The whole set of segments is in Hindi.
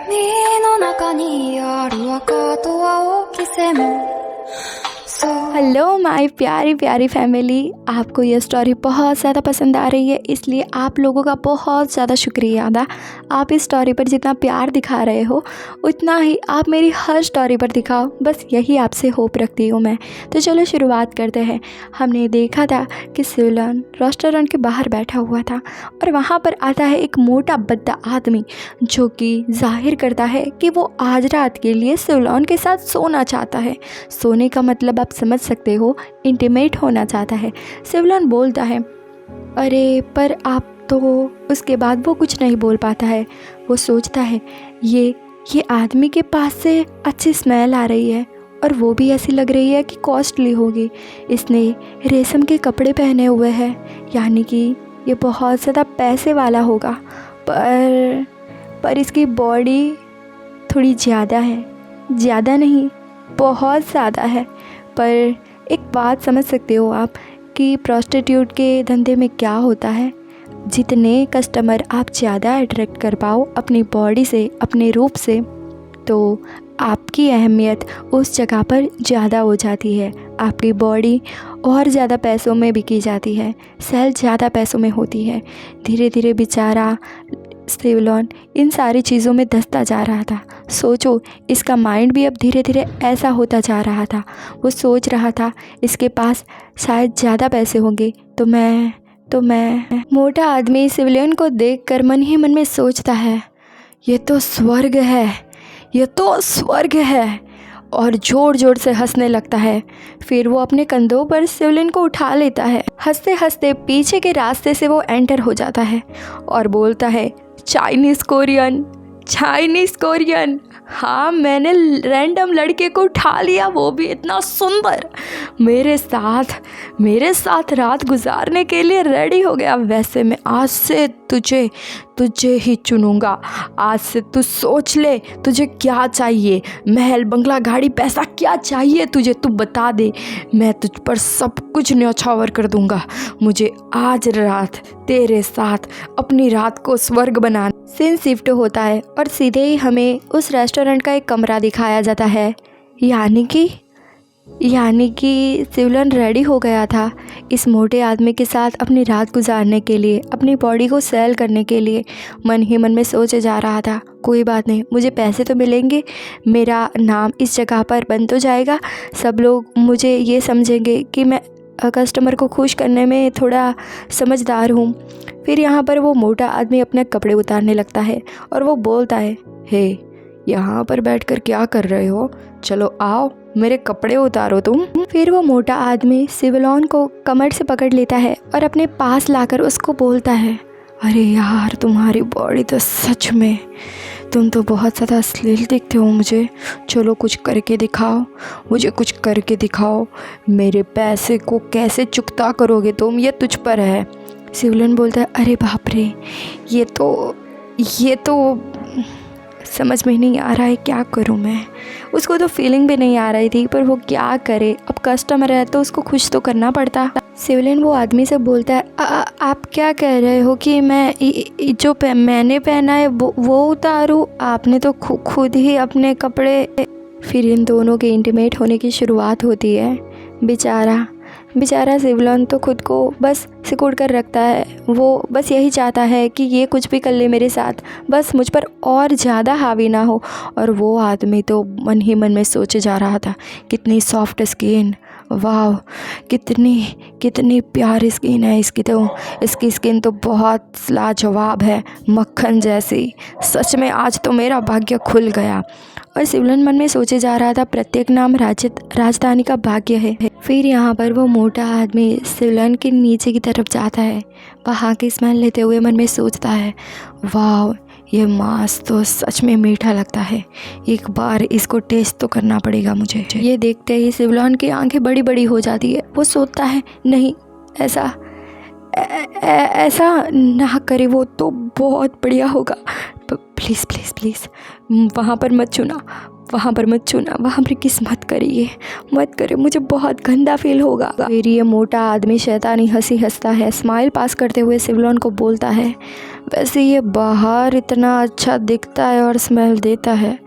海の中にある赤と青き線 हेलो माय प्यारी प्यारी फैमिली। आपको ये स्टोरी बहुत ज़्यादा पसंद आ रही है, इसलिए आप लोगों का बहुत ज़्यादा शुक्रिया अदा। आप इस स्टोरी पर जितना प्यार दिखा रहे हो उतना ही आप मेरी हर स्टोरी पर दिखाओ, बस यही आपसे होप रखती हूँ मैं। तो चलो शुरुआत करते हैं। हमने देखा था कि सिवलन रेस्टोरेंट के बाहर बैठा हुआ था और वहाँ पर आता है एक मोटा बद्दा आदमी जो कि जाहिर करता है कि वो आज रात के लिए सिवलन के साथ सोना चाहता है। सोने का मतलब आप समझ सकते हो, इंटीमेट होना चाहता है। सिवलन बोलता है अरे पर आप तो, उसके बाद वो कुछ नहीं बोल पाता है। वो सोचता है ये आदमी के पास से अच्छी स्मेल आ रही है और वो भी ऐसी लग रही है कि कॉस्टली होगी। इसने रेशम के कपड़े पहने हुए हैं, यानी कि ये बहुत ज़्यादा पैसे वाला होगा। पर इसकी बॉडी थोड़ी ज़्यादा है, ज़्यादा नहीं बहुत ज़्यादा है। पर एक बात समझ सकते हो आप कि प्रोस्टिट्यूट के धंधे में क्या होता है, जितने कस्टमर आप ज़्यादा अट्रैक्ट कर पाओ अपनी बॉडी से, अपने रूप से, तो आपकी अहमियत उस जगह पर ज़्यादा हो जाती है। आपकी बॉडी और ज़्यादा पैसों में बिकी जाती है, सेल ज़्यादा पैसों में होती है। धीरे धीरे बेचारा सिवलन इन सारी चीज़ों में धंसता जा रहा था। सोचो, इसका माइंड भी अब धीरे धीरे ऐसा होता जा रहा था। वो सोच रहा था इसके पास शायद ज़्यादा पैसे होंगे तो मैं मोटा आदमी सिविलियन को देखकर मन ही मन में सोचता है ये तो स्वर्ग है, ये तो स्वर्ग है, और ज़ोर ज़ोर से हंसने लगता है। फिर वो अपने कंधों पर सिवलिन को उठा लेता है। हंसते हंसते पीछे के रास्ते से वो एंटर हो जाता है और बोलता है चाइनीज़ कोरियन। हाँ, मैंने रैंडम लड़के को उठा लिया, वो भी इतना सुंदर, मेरे साथ रात गुजारने के लिए रेडी हो गया। वैसे मैं आज से तुझे ही चुनूंगा। आज से तू सोच ले तुझे क्या चाहिए, महल, बंगला, गाड़ी, पैसा क्या चाहिए तुझे, तू बता दे, मैं तुझ पर सब कुछ न्यौछावर कर दूंगा। मुझे आज रात तेरे साथ अपनी रात को स्वर्ग बनाना। सीन शिफ्ट होता है और सीधे ही हमें उस रेस्टोरेंट का एक कमरा दिखाया जाता है। यानी कि सिवलन रेडी हो गया था इस मोटे आदमी के साथ अपनी रात गुजारने के लिए, अपनी बॉडी को सेल करने के लिए। मन ही मन में सोचे जा रहा था कोई बात नहीं, मुझे पैसे तो मिलेंगे, मेरा नाम इस जगह पर बन तो जाएगा, सब लोग मुझे ये समझेंगे कि मैं कस्टमर को खुश करने में थोड़ा समझदार हूँ। फिर यहाँ पर वो मोटा आदमी अपने कपड़े उतारने लगता है और वो बोलता है हे, यहाँ पर बैठकर क्या कर रहे हो, चलो आओ मेरे कपड़े उतारो तुम। फिर वो मोटा आदमी सिवलन को कमर से पकड़ लेता है और अपने पास लाकर उसको बोलता है अरे यार, तुम्हारी बॉडी तो सच में, तुम तो बहुत ज़्यादा अश्लील दिखते हो मुझे, चलो कुछ करके दिखाओ, मुझे कुछ करके दिखाओ, मेरे पैसे को कैसे चुकता करोगे तुम, ये तुझ पर है। सिवलन बोलता है अरे बाप रे, ये तो समझ में नहीं आ रहा है, क्या करूं मैं। उसको तो फीलिंग भी नहीं आ रही थी, पर वो क्या करे, अब कस्टमर है तो उसको खुश तो करना पड़ता। सिवलिन वो आदमी से बोलता है आप क्या कह रहे हो कि मैं जो मैंने पहना है वो उतारूं, आपने तो खुद ही अपने कपड़े। फिर इन दोनों के इंटीमेट होने की शुरुआत होती है। बेचारा सिवलन तो खुद को बस सिकुड़ कर रखता है। वो बस यही चाहता है कि ये कुछ भी कर ले मेरे साथ, बस मुझ पर और ज़्यादा हावी ना हो। और वो आदमी तो मन ही मन में सोचे जा रहा था कितनी सॉफ्ट स्किन, वाह, कितनी प्यारी स्किन है इसकी, तो इसकी स्किन तो बहुत लाजवाब है, मक्खन जैसी, सच में आज तो मेरा भाग्य खुल गया। और सिवलन मन में सोचे जा रहा था प्रत्येक नाम राजधानी का भाग्य है। फिर यहाँ पर वो मोटा आदमी सिवलन के नीचे की तरफ जाता है, वहाँ की स्मेल लेते हुए मन में सोचता है वाह, ये मांस तो सच में मीठा लगता है, एक बार इसको टेस्ट तो करना पड़ेगा मुझे। ये देखते ही सिवलन की आंखें बड़ी बड़ी हो जाती है। वो सोचता है नहीं, ऐसा ना करे, वो तो बहुत बढ़िया होगा, प्लीज़ वहाँ पर मत छूना, वहाँ पर मत छूना, वहाँ पर किस मत करिए, मत करिए, मुझे बहुत गंदा फील होगा। फिर ये मोटा आदमी शैतानी हंसी हंसता है, स्माइल पास करते हुए सिवलोन को बोलता है, वैसे ये बाहर इतना अच्छा दिखता है और स्मेल देता है,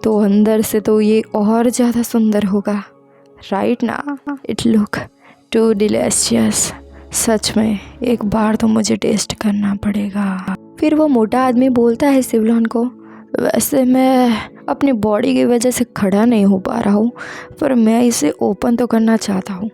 तो अंदर से तो ये और ज़्यादा सुंदर होगा, राइट ना? It look too delicious. सच में एक बार तो मुझे टेस्ट करना पड़ेगा। फिर वो मोटा आदमी बोलता है सिवलोन को, वैसे मैं अपनी बॉडी की वजह से खड़ा नहीं हो पा रहा हूँ, पर मैं इसे ओपन तो करना चाहता हूँ,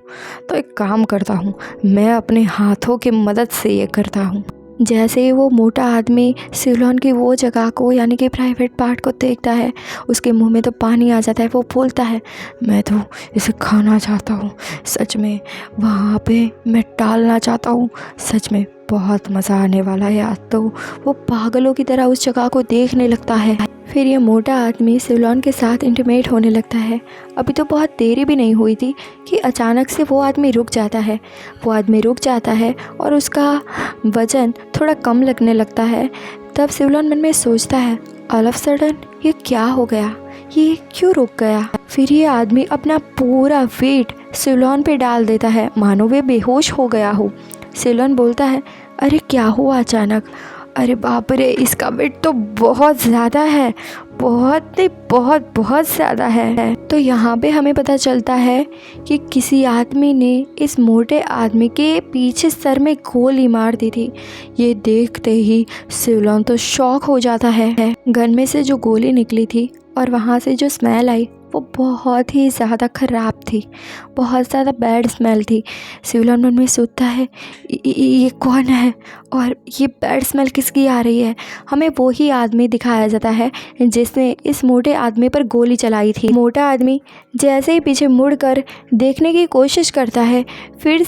तो एक काम करता हूँ, मैं अपने हाथों की मदद से ये करता हूँ। जैसे ही वो मोटा आदमी सिवलोन की वो जगह को यानी कि प्राइवेट पार्ट को देखता है, उसके मुंह में तो पानी आ जाता है। वो बोलता है, मैं तो इसे खाना चाहता हूँ, सच में वहाँ पे मैं टालना चाहता हूँ, सच में बहुत मज़ा आने वाला है आज तो। वो पागलों की तरह उस जगह को देखने लगता है। फिर ये मोटा आदमी सिवलोन के साथ इंटीमेट होने लगता है। अभी तो बहुत देरी भी नहीं हुई थी कि अचानक से वो आदमी रुक जाता है। वो आदमी रुक जाता है और उसका वज़न थोड़ा कम लगने लगता है। तब सिवलोन मन में सोचता है, ऑल ऑफ सडन ये क्या हो गया, ये क्यों रुक गया? फिर ये आदमी अपना पूरा वेट सिवलोन पे डाल देता है, मानो वे बेहोश हो गया हो। सिवलोन बोलता है, अरे क्या हुआ अचानक? अरे बाप रे, इसका वेट तो बहुत ज़्यादा है, बहुत ज़्यादा है। तो यहाँ पे हमें पता चलता है कि किसी आदमी ने इस मोटे आदमी के पीछे सर में गोली मार दी थी। ये देखते ही सिवलोन तो शॉक हो जाता है। गन में से जो गोली निकली थी और वहाँ से जो स्मेल आई वो बहुत ही ज़्यादा ख़राब थी, बहुत ज़्यादा बैड स्मेल थी। सिवलोन मन में सोचता है, ये कौन है और ये बैड स्मेल किसकी आ रही है? हमें वो ही आदमी दिखाया जाता है जिसने इस मोटे आदमी पर गोली चलाई थी। मोटा आदमी जैसे ही पीछे मुड़कर देखने की कोशिश करता है, फिर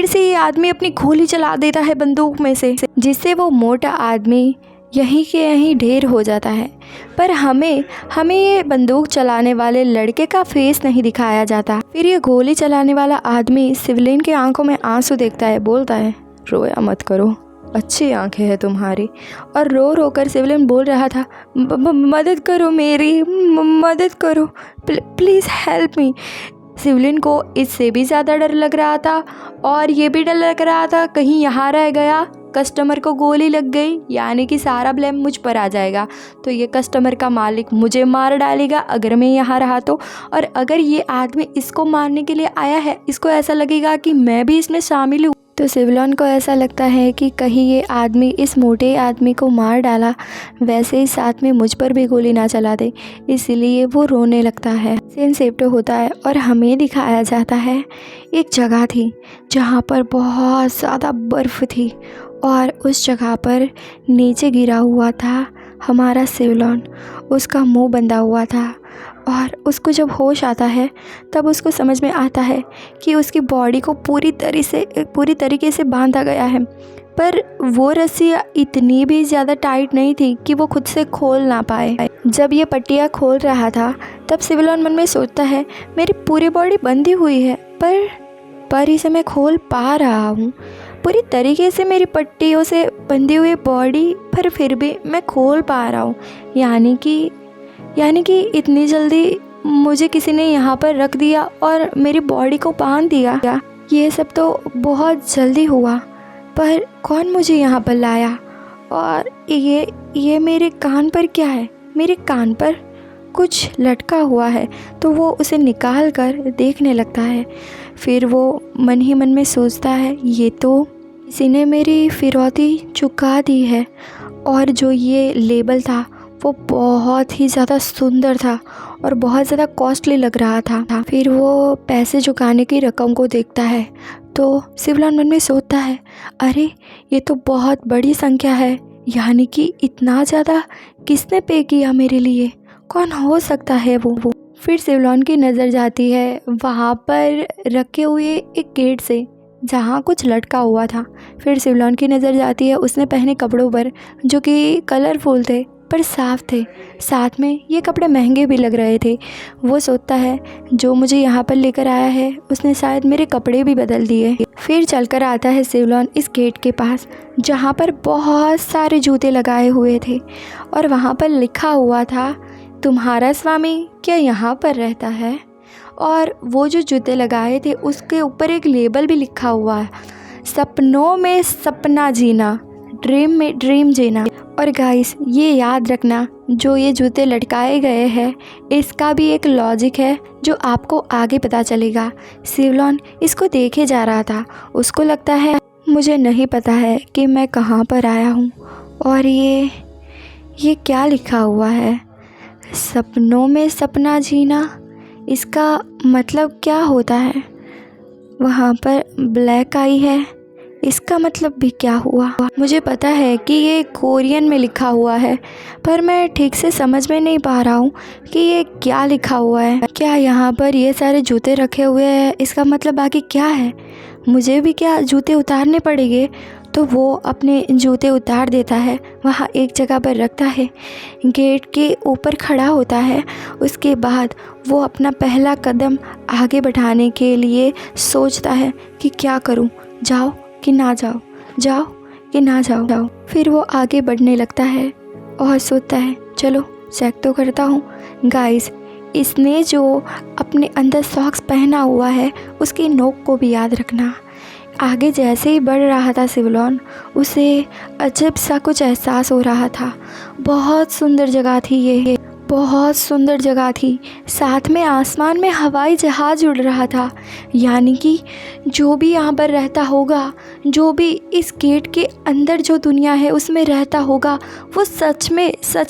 से ये आदमी अपनी गोली चला देता है बंदूक में से, जिससे वो मोटा आदमी यहीं के यहीं ढेर हो जाता है। पर हमें ये बंदूक चलाने वाले लड़के का फेस नहीं दिखाया जाता। फिर ये गोली चलाने वाला आदमी सिवलोन के आंखों में आंसू देखता है, बोलता है, रोया मत करो, अच्छी आंखें हैं तुम्हारी। और रो रो कर सिवलोन बोल रहा था, मदद करो मेरी, मदद करो, प्लीज़ हेल्प मी। सिवलोन को इससे भी ज़्यादा डर लग रहा था और ये भी डर लग रहा था कहीं यहाँ रह गया, कस्टमर को गोली लग गई, यानी कि सारा ब्लेम मुझ पर आ जाएगा, तो ये कस्टमर का मालिक मुझे मार डालेगा अगर मैं यहाँ रहा तो। और अगर ये आदमी इसको मारने के लिए आया है, इसको ऐसा लगेगा कि मैं भी इसमें शामिल हूँ। तो सिवलोन को ऐसा लगता है कि कहीं ये आदमी इस मोटे आदमी को मार डाला, वैसे ही साथ में मुझ पर भी गोली ना चला दे, इसलिए वो रोने लगता है। सीन शिफ्ट होता है और हमें दिखाया जाता है एक जगह थी जहाँ पर बहुत ज़्यादा बर्फ़ थी और उस जगह पर नीचे गिरा हुआ था हमारा सिवलोन। उसका मुंह बंधा हुआ था और उसको जब होश आता है तब उसको समझ में आता है कि उसकी बॉडी को पूरी तरीके से बांधा गया है, पर वो रस्सियाँ इतनी भी ज़्यादा टाइट नहीं थी कि वो खुद से खोल ना पाए। जब ये पट्टियाँ खोल रहा था तब सिवलोन मन में सोचता है, मेरी पूरी बॉडी बंधी हुई है, पर इसे मैं खोल पा रहा हूँ पूरी तरीके से, मेरी पट्टियों से बंधी हुई बॉडी, पर फिर भी मैं खोल पा रहा हूँ, यानी कि इतनी जल्दी मुझे किसी ने यहाँ पर रख दिया और मेरी बॉडी को बांध दिया। ये सब तो बहुत जल्दी हुआ, पर कौन मुझे यहाँ पर लाया? और ये मेरे कान पर क्या है? मेरे कान पर कुछ लटका हुआ है, तो वो उसे निकाल कर देखने लगता है। फिर वो मन ही मन में सोचता है, ये तो किसी ने मेरी फिरौती चुका दी है। और जो ये लेबल था वो बहुत ही ज़्यादा सुंदर था और बहुत ज़्यादा कॉस्टली लग रहा था। फिर वो पैसे चुकाने की रकम को देखता है तो सिवलोन मन में सोचता है, अरे ये तो बहुत बड़ी संख्या है, यानी कि इतना ज़्यादा किसने पे किया मेरे लिए? कौन हो सकता है वो? फिर सिवलोन की नज़र जाती है वहाँ पर रखे हुए एक गेट से जहाँ कुछ लटका हुआ था। फिर सिवलोन की नज़र जाती है उसने पहने कपड़ों पर, जो कि कलरफुल थे पर साफ़ थे, साथ में ये कपड़े महंगे भी लग रहे थे। वो सोचता है, जो मुझे यहाँ पर लेकर आया है उसने शायद मेरे कपड़े भी बदल दिए। फिर चलकर आता है सिवलोन इस गेट के पास जहाँ पर बहुत सारे जूते लगाए हुए थे और वहाँ पर लिखा हुआ था तुम्हारा स्वामी क्या यहाँ पर रहता है? और वो जो जूते लगाए थे उसके ऊपर एक लेबल भी लिखा हुआ है, सपनों में सपना जीना, ड्रीम में ड्रीम जीना। और गाइस ये याद रखना, जो ये जूते लटकाए गए हैं इसका भी एक लॉजिक है जो आपको आगे पता चलेगा। सिवलॉन इसको देखे जा रहा था। उसको लगता है मुझे नहीं पता है कि मैं कहाँ पर आया हूँ और ये क्या लिखा हुआ है, सपनों में सपना जीना। इसका मतलब क्या होता है? वहाँ पर ब्लैक आई है, इसका मतलब भी क्या हुआ? मुझे पता है कि ये कोरियन में लिखा हुआ है पर मैं ठीक से समझ में नहीं पा रहा हूँ कि ये क्या लिखा हुआ है। क्या यहाँ पर ये सारे जूते रखे हुए हैं, इसका मतलब बाकी क्या है? मुझे भी क्या जूते उतारने पड़ेंगे? तो वो अपने जूते उतार देता है, वहाँ एक जगह पर रखता है, गेट के ऊपर खड़ा होता है। उसके बाद वो अपना पहला कदम आगे बढ़ाने के लिए सोचता है कि क्या करूँ, जाओ कि ना जाओ, जाओ कि ना जाओ। फिर वो आगे बढ़ने लगता है और सोचता है चलो चेक तो करता हूँ। गाइस इसने जो अपने अंदर सॉक्स पहना हुआ है उसकी नोक को भी याद रखना। आगे जैसे ही बढ़ रहा था सिवलॉन, उसे अजब सा कुछ एहसास हो रहा था। बहुत सुंदर जगह थी ये, बहुत सुंदर जगह थी। साथ में आसमान में हवाई जहाज़ उड़ रहा था। यानी कि जो भी यहाँ पर रहता होगा, जो भी इस गेट के अंदर जो दुनिया है उसमें रहता होगा, वो सच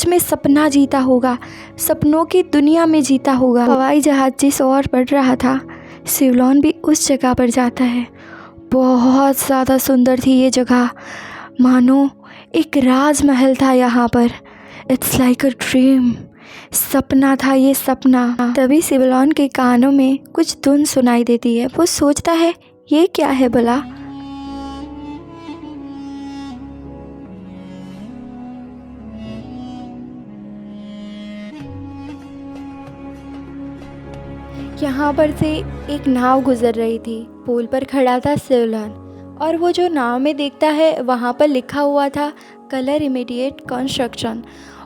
में सपना जीता होगा, सपनों की दुनिया में जीता होगा। हवाई जहाज़ जिस ओर बढ़ रहा था, सिवलॉन भी उस जगह पर जाता है। बहुत ज़्यादा सुंदर थी ये जगह, मानो एक राजमहल था यहाँ पर। इट्स लाइक अ ड्रीम, सपना था ये, सपना। तभी सिवलॉन के कानों में कुछ धुन सुनाई देती है। वो सोचता है ये क्या है भला? यहाँ पर से एक नाव गुजर रही थी। पुल पर खड़ा था सिवलॉन और वो जो नाव में देखता है वहाँ पर लिखा हुआ था कलर इमीडिएट कंस्ट्रक्शन।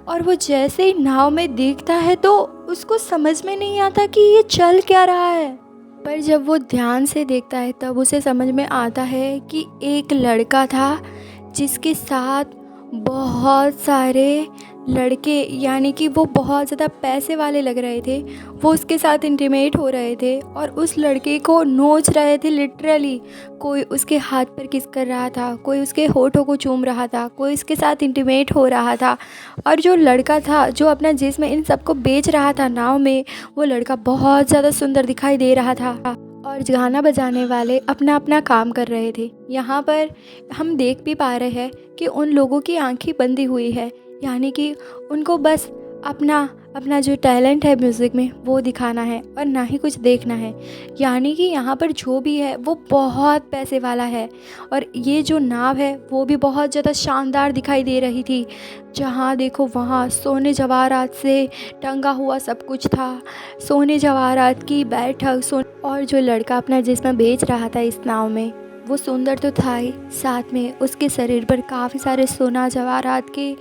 और वो जैसे ही नाव में देखता है तो उसको समझ में नहीं आता कि ये चल क्या रहा है। पर जब वो ध्यान से देखता है तब उसे समझ में आता है कि एक लड़का था जिसके साथ बहुत सारे लड़के, यानी कि वो बहुत ज़्यादा पैसे वाले लग रहे थे, वो उसके साथ इंटीमेट हो रहे थे और उस लड़के को नोच रहे थे लिटरली। कोई उसके हाथ पर किस कर रहा था, कोई उसके होठों को चूम रहा था, कोई उसके साथ इंटीमेट हो रहा था। और जो लड़का था जो अपना जिस्म इन सबको बेच रहा था नाव में, वो लड़का बहुत ज़्यादा सुंदर दिखाई दे रहा था। और गाना बजाने वाले अपना अपना काम कर रहे थे। यहाँ पर हम देख भी पा रहे हैं कि उन लोगों की आंखें बंदी हुई है, यानी कि उनको बस अपना जो टैलेंट है म्यूज़िक में वो दिखाना है और ना ही कुछ देखना है। यानी कि यहाँ पर जो भी है वो बहुत पैसे वाला है। और ये जो नाव है वो भी बहुत ज़्यादा शानदार दिखाई दे रही थी। जहाँ देखो वहाँ सोने जवाहरात से टंगा हुआ सब कुछ था, सोने जवाहरात की बैठक। और जो लड़का अपना जिस्म बेच रहा था इस नाव में, वो सुंदर तो था ही, साथ में उसके शरीर पर काफ़ी सारे सोना जवाहरात के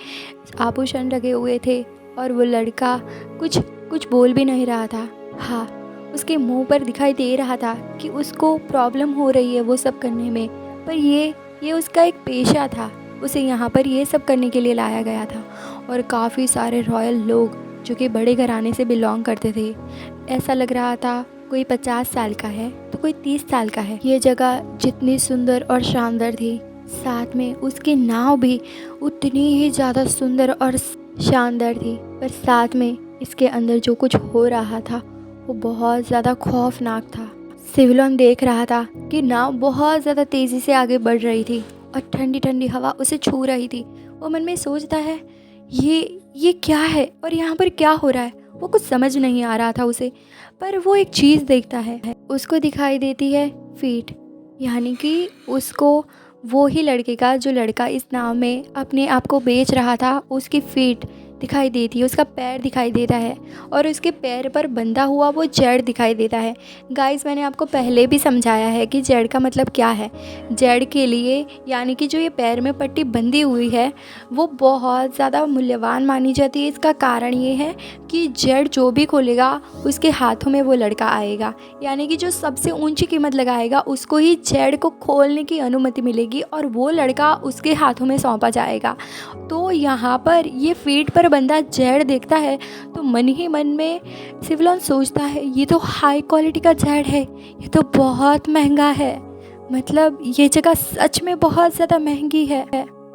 आभूषण लगे हुए थे। और वो लड़का कुछ बोल भी नहीं रहा था। हाँ, उसके मुंह पर दिखाई दे रहा था कि उसको प्रॉब्लम हो रही है वो सब करने में, पर ये उसका एक पेशा था। उसे यहाँ पर ये सब करने के लिए लाया गया था। और काफ़ी सारे रॉयल लोग जो कि बड़े घराने से बिलोंग करते थे, ऐसा लग रहा था कोई 50 साल का है तो कोई 30 साल का है। ये जगह जितनी सुंदर और शानदार थी, साथ में उसकी नाव भी उतनी ही ज़्यादा सुंदर और शानदार थी। पर साथ में इसके अंदर जो कुछ हो रहा था वो बहुत ज़्यादा खौफनाक था। सिवलॉन देख रहा था कि नाव बहुत ज़्यादा तेज़ी से आगे बढ़ रही थी और ठंडी ठंडी हवा उसे छू रही थी। वो मन में सोचता है ये क्या है और यहाँ पर क्या हो रहा है। वो कुछ समझ नहीं आ रहा था उसे, पर वो एक चीज़ देखता है। उसको दिखाई देती है फीट, यानी कि उसको वो ही लड़के का जो लड़का इस नाव में अपने आप को बेच रहा था, उसकी फीट दिखाई देती है, उसका पैर दिखाई देता है और उसके पैर पर बंधा हुआ वो जड़ दिखाई देता है। गाइस, मैंने आपको पहले भी समझाया है कि जड़ का मतलब क्या है। जड़ के लिए यानी कि जो ये पैर में पट्टी बंधी हुई है वो बहुत ज़्यादा मूल्यवान मानी जाती है। इसका कारण ये है कि जड़ जो भी खोलेगा उसके हाथों में वो लड़का आएगा, यानी कि जो सबसे ऊंची कीमत लगाएगा उसको ही जड़ को खोलने की अनुमति मिलेगी और वो लड़का उसके हाथों में सौंपा जाएगा। तो यहाँ पर ये फीट पर बंदा जड़ देखता है तो मन ही मन में सिवलोन सोचता है ये तो हाई क्वालिटी का जड़ है, ये तो बहुत महंगा है, मतलब ये जगह सच में बहुत ज़्यादा महंगी है।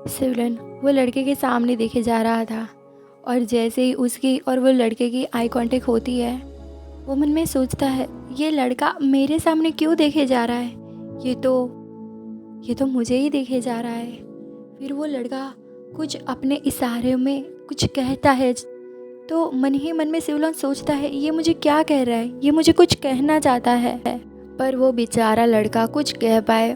सिवलोन वो लड़के के सामने देखे जा रहा था और जैसे ही उसकी और वो लड़के की आई कांटेक्ट होती है वो मन में सोचता है ये लड़का मेरे सामने क्यों देखे जा रहा है, ये तो मुझे ही देखे जा रहा है। फिर वो लड़का कुछ अपने इशारे में कुछ कहता है तो मन ही मन में सिवलोन सोचता है ये मुझे क्या कह रहा है, ये मुझे कुछ कहना चाहता है। पर वो बेचारा लड़का कुछ कह पाए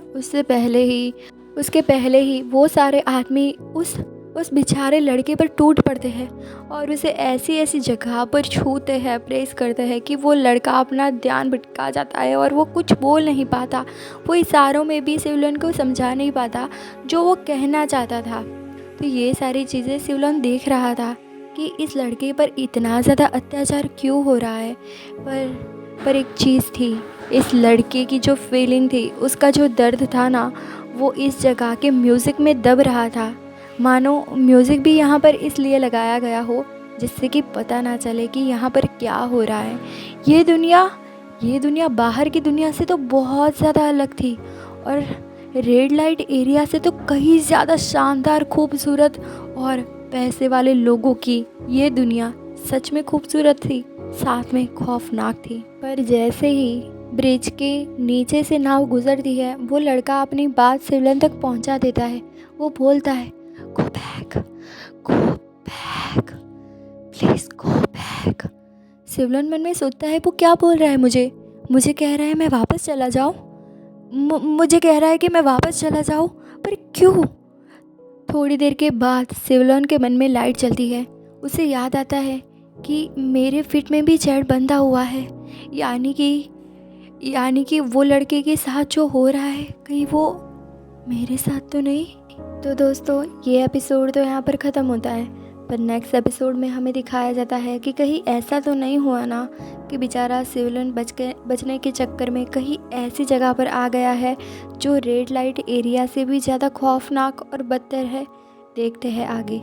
उसके पहले ही वो सारे आदमी उस बेचारे लड़के पर टूट पड़ते हैं और उसे ऐसी जगह पर छूते हैं, प्रेस करते हैं कि वो लड़का अपना ध्यान भटका जाता है और वो कुछ बोल नहीं पाता। वो इशारों में भी सिवलोन को समझा नहीं पाता जो वो कहना चाहता था। तो ये सारी चीज़ें सिवलोन देख रहा था कि इस लड़के पर इतना ज़्यादा अत्याचार क्यों हो रहा है। पर एक चीज़ थी, इस लड़के की जो फीलिंग थी, उसका जो दर्द था ना, वो इस जगह के म्यूज़िक में दब रहा था। मानो म्यूज़िक भी यहाँ पर इसलिए लगाया गया हो जिससे कि पता ना चले कि यहाँ पर क्या हो रहा है। ये दुनिया बाहर की दुनिया से तो बहुत ज़्यादा अलग थी और रेड लाइट एरिया से तो कहीं ज़्यादा शानदार, खूबसूरत और पैसे वाले लोगों की ये दुनिया सच में खूबसूरत थी, साथ में खौफनाक थी। पर जैसे ही ब्रिज के नीचे से नाव गुजरती है वो लड़का अपनी बात सिवलोन तक पहुंचा देता है। वो बोलता है go back, please go back. सिवलोन मन में सोचता है वो क्या बोल रहा है, मुझे कह रहा है मैं वापस चला जाऊँ, मुझे कह रहा है कि मैं वापस चला जाऊँ, पर क्यों? थोड़ी देर के बाद सिवलोन के मन में लाइट चलती है। उसे याद आता है कि मेरे फिट में भी जड़ बंधा हुआ है, यानी कि वो लड़के के साथ जो हो रहा है कहीं वो मेरे साथ तो नहीं। तो दोस्तों, ये एपिसोड तो यहाँ पर ख़त्म होता है, पर नेक्स्ट एपिसोड में हमें दिखाया जाता है कि कहीं ऐसा तो नहीं हुआ ना कि बेचारा सिवलोन बचने के चक्कर में कहीं ऐसी जगह पर आ गया है जो रेड लाइट एरिया से भी ज़्यादा खौफनाक और बदतर है। देखते हैं आगे।